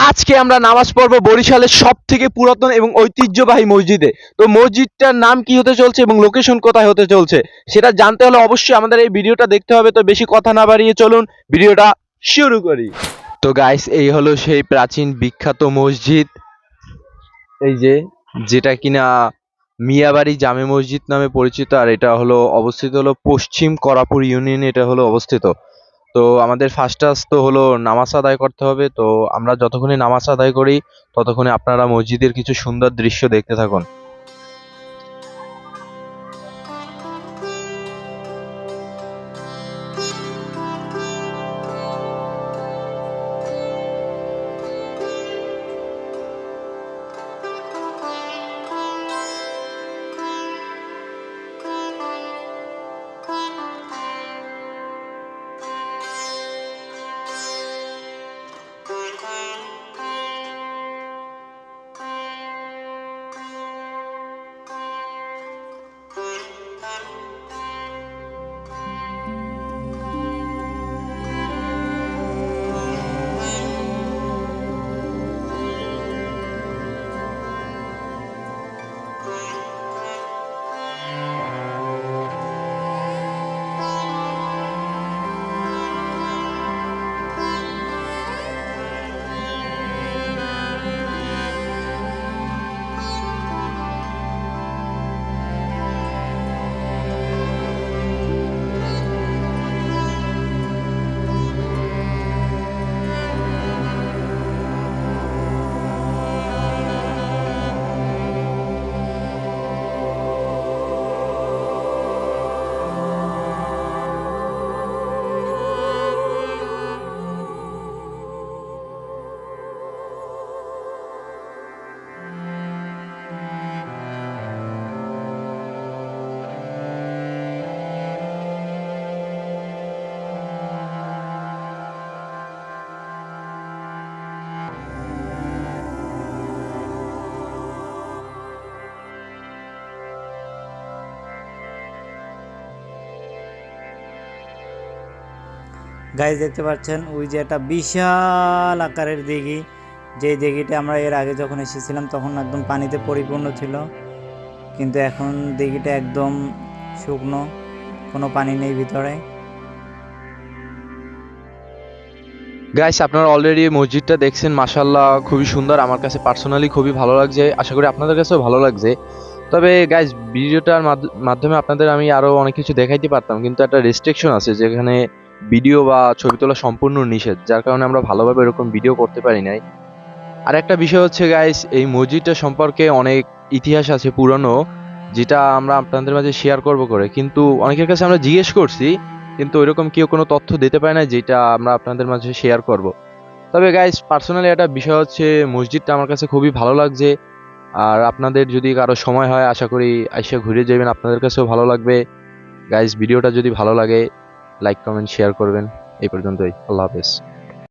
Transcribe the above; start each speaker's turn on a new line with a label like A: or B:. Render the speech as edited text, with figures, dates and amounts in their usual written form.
A: আজকে আমরা নামাজ পড়বো বরিশালের সব থেকে পুরাতন এবং ঐতিহ্যবাহী মসজিদে। তো মসজিদটার নাম কি হতে চলছে এবং লোকেশন কোথায় হতে চলছে সেটা জানতে হলে অবশ্যই আমাদের এই ভিডিওটা দেখতে হবে। তো বেশি কথা না বাড়িয়ে চলুন ভিডিওটা শুরু করি। তো গাইস, এই হলো সেই প্রাচীন বিখ্যাত মসজিদ, এই যে, যেটা কিনা মিয়াবাড়ি জামে মসজিদ নামে পরিচিত। আর এটা হলো অবস্থিত হলো পশ্চিম করাপুর ইউনিয়নে এটা হলো অবস্থিত। তো আমাদের ফার্স্ট টাস্ক তো হলো নামাজ আদায় করতে হবে। তো আমরা যতক্ষণে নামাজ আদায় করি ততক্ষণে আপনারা মসজিদের কিছু সুন্দর দৃশ্য দেখতে থাকুন।
B: গাইজ দেখতে পাচ্ছেন ওই যে একটা বিশাল আকারের দিঘি, যে দিঘিটা আমরা এর আগে যখন এসেছিলাম তখন একদম পানিতে পরিপূর্ণ ছিল, কিন্তু এখন দিঘিটা একদম শুকনো, কোনো পানি নেই ভিতরে।
A: গাইস, আপনারা অলরেডি মসজিদটা দেখছেন, মাশাআল্লাহ খুবই সুন্দর। আমার কাছে পার্সোনালি খুবই ভালো লাগছে, আশা করি আপনাদের কাছেও ভালো লাগছে। তবে গাইস, ভিডিওটার মাধ্যমে আপনাদের আমি আরো অনেক কিছু দেখাইতে পারতাম, কিন্তু একটা রেস্ট্রিকশন আছে যেখানে ভিডিও বা ছবি তোলা সম্পূর্ণ নিষেধ, যার কারণে আমরা ভালোভাবে এরকম ভিডিও করতে পারি নাই। আর একটা বিষয় হচ্ছে গাইস, এই মসজিদটা সম্পর্কে অনেক ইতিহাস আছে পুরানো, যেটা আমরা আপনাদের মাঝে শেয়ার করব করে, কিন্তু অনেকের কাছে আমরা জিজ্ঞেস করছি, কিন্তু ওইরকম কেউ কোনো তথ্য দিতে পারে না যেটা আমরা আপনাদের মাঝে শেয়ার করব। তবে গাইস, পার্সোনালি একটা বিষয় হচ্ছে মসজিদটা আমার কাছে খুবই ভালো লাগছে। আর আপনাদের যদি কারো সময় হয় আশা করি আইসা ঘুরে যাবেন, আপনাদের কাছেও ভালো লাগবে। গাইস, ভিডিওটা যদি ভালো লাগে লাইক কমেন্ট শেয়ার করবেন। এই পর্যন্তই, আল্লাহ হাফেজ।